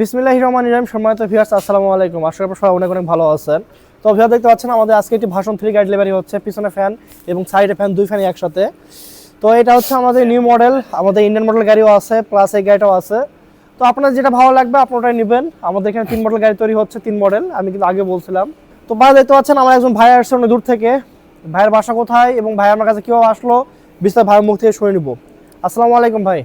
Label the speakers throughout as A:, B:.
A: বিসমিল্লাহির রহমানির রহিম। সম্মানিত ভিউয়ার্স, আসসালামু আলাইকুম। আশা করি সবাই অনেক অনেক ভালো আছেন। তো ভিউয়ার দেখতে পাচ্ছেন আমাদের আজকে একটি ভার্সন 3 গাড়ি ডেলিভারি হচ্ছে। পিছনে ফ্যান এবং সাইডে ফ্যান, দুই ফ্যানই একসাথে। তো এটা হচ্ছে আমাদের নিউ মডেল, আমাদের ইন্ডিয়ান মডেল গাড়িও আছে, প্লাস এই গাড়িটাও আছে। তো আপনার যেটা ভালো লাগবে আপনি ওটাই নেবেন। আমাদের এখানে 3 মডেল গাড়ি তৈরি হচ্ছে, 3 মডেল আমি কিন্তু আগে বলছিলাম। তো ভাই দেখতে পাচ্ছেন আমার একজন ভাই আসছে অনেক দূর থেকে। ভাইয়ের বাসা কোথায় এবং ভাই আমার কাছে কীভাবে আসলো বিস্তারিত ভাইয়ের মুখ থেকে শুনে নিব। আসসালামু আলাইকুম ভাই।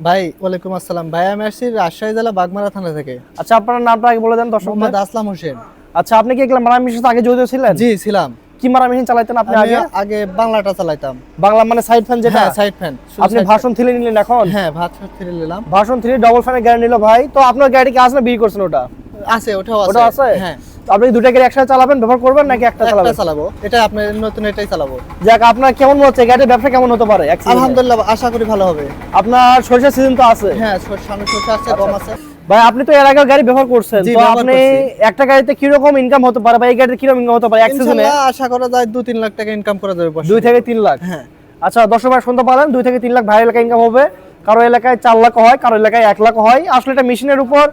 B: ভাই ওয়ালাইকুম আসসালাম। ভাই আমি আসছি রাজশাহী জেলা বাগমারা থানা থেকে।
A: আচ্ছা, আপনার নামটা আগে বলে দেন দর্শক।
B: মোহাম্মদ আসলাম হোসেন।
A: আচ্ছা, আপনি কি এগুলা মারা মেশিনের সাথে আগে জড়িত ছিলেন?
B: জি ছিলাম।
A: কি মারা মেশিন চালাতেন আপনি
B: আমি
A: আগে?
B: আগে বাংলাটা চালাইতাম।
A: বাংলা মানে সাইড ফ্যান যেটা?
B: হ্যাঁ সাইড ফ্যান।
A: আপনি ভার্সন 3 নিলেন এখন?
B: হ্যাঁ ভার্সন 3 নিলাম।
A: ভার্সন 3 ডাবল ফ্যানের গাড়ি নিল ভাই। তো আপনার গাড়ি কি আসলে বিক্রি করছেন ওটা?
B: আছে, ওটাও আছে।
A: ওটা আছে?
B: হ্যাঁ।
A: তো আপনি দুটো গাড়ি একসাথে চালাবেন, ব্যবহার করবেন নাকি একটা চালাবেন?
B: একটা চালাবো। এটা আপনার নতুন এটাই চালাবো।
A: যাক, আপনার কেমন মনে হচ্ছে গাড়ির ব্যবসা কেমন হতে পারে?
B: আলহামদুলিল্লাহ আশা করি ভালো হবে।
A: আপনার সরিষা সিজন তো আছে?
B: হ্যাঁ সামনে সরষে আছে, গম আছে।
A: ভাই আপনি তো এর আগে গাড়ি ব্যবহার করছেন,
B: জি,
A: তো
B: ব্যবহার
A: আপনি
B: করছি।
A: একটা গাড়িতে কি রকম ইনকাম হতে পারে বা এই গাড়িতে কি রকম ইনকাম হতে পারে এক সিজনে?
B: ইনশাআল্লাহ আশা করা যায় 2-3 লাখ টাকা ইনকাম করা যাবে।
A: 2 থেকে 3 লাখ?
B: হ্যাঁ।
A: আচ্ছা, দর্শক ভাই শুনতে পারেন, 2 থেকে 3 লাখ ভাই এলাকায় ইনকাম হবে। কারো এলাকায় 4 লাখ হয়, কারো এলাকায় 1 লাখ হয়। আসলে এটা মেশিনের উপর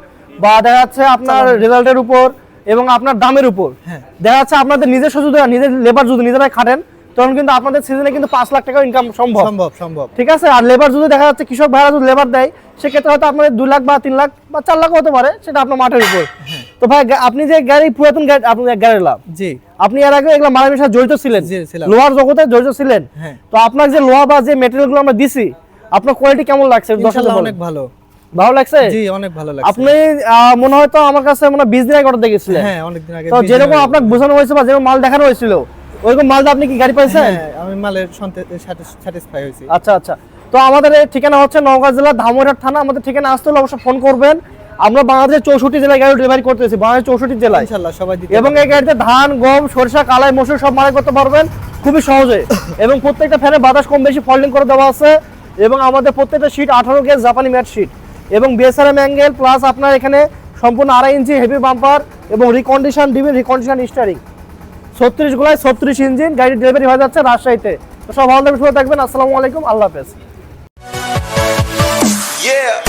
A: বা দেখা যাচ্ছে আপনার রেজাল্টের উপর এবং আপনার দামের উপর।
B: হ্যাঁ।
A: দেখা যাচ্ছে আপনাদের নিজস্ব যদি নিজের লেবার যদি নিজেরাই খাটেন তখন কিন্তু আপনাদের সিজনে কিন্তু 5 লাখ টাকা ইনকাম সম্ভব।
B: সম্ভব।
A: ঠিক আছে। আর লেবার যদি দেখা যাচ্ছে কৃষক ভাইরা যদি লেবার দেয় সেক্ষেত্রে হয়তো আপনাদের 2 লাখ বা 3 লাখ বা 4 লাখ হতে পারে, সেটা আপনার মাঠের উপর। তো ভাই আপনি যে গাড়ি পুরাতন গাড়ি আপনি এক গাড়ি লাভ,
B: জি
A: আপনি এর আগে এগুলা মারামির সাথে জড়িত ছিলেন?
B: জি, ছিলাম।
A: লোহার জগতে জড়িত ছিলেন?
B: হ্যাঁ।
A: তো আপনার যে লোহা বা যে ম্যাটেরিয়াল গুলো আমরা দিছি আপনার কোয়ালিটি কেমন লাগছে?
B: ইনশাআল্লাহ অনেক ভালো।
A: ভালো লাগছে?
B: জি অনেক ভালো লাগছে।
A: আপনি মনে হয় তো আমার কাছে মনে 20 দিন আগে অর্ডার দেখেছিলেন।
B: হ্যাঁ অনেকদিন আগে।
A: তো যেরকম আপনাকে বোঝানো হয়েছে বা যেরকম মাল দেখানো হয়েছিল ওইরকম মালটা আপনি কি গাড়ি পাইছেন?
B: হ্যাঁ আমি মালের স্যাটিসফাই হয়েছি।
A: আচ্ছা আচ্ছা। তো আমাদের এই ঠিকানা হচ্ছে নওগাঁ জেলা ধামইরহাট থানা। আমাদের ঠিকানা আসতে হলে অবশ্যই ফোন করবেন। আমরা বাংলাদেশের 64 জেলায় গাড়ি ডেলিভারি করতেছি, বাংলাদেশের 64 জেলায়
B: ইনশাআল্লাহ সবাই দিতে
A: এবং এই গাড়িতে ধান, গম, সরিষা, কালাই, মসুর সব মারাই করতে পারবেন খুবই সহজে। এবং প্রত্যেকটা ফ্যানে বাতাস কম বেশি ফোল্ডিং করে দেওয়া আছে এবং আমাদের প্রত্যেকটা শীট 18 গেজ জাপানি ম্যাট শীট এবং বিএসআরএম অ্যাঙ্গেল প্লাস আপনার এখানে সম্পূর্ণ 2.5 ইঞ্চি হেভি বাম্পার এবং রিকন্ডিশন ডিবি, রিকন্ডিশন স্টিয়ারিং, 36 গোলায় 36 ইঞ্জিন গাড়ি ডেলিভারি হয়ে যাচ্ছে রাজশাহীতে। তো সব ভালো থাকবেন, সুস্থ থাকবেন। আসসালামু আলাইকুম, আল্লাহ হাফেজ।
C: Yeah.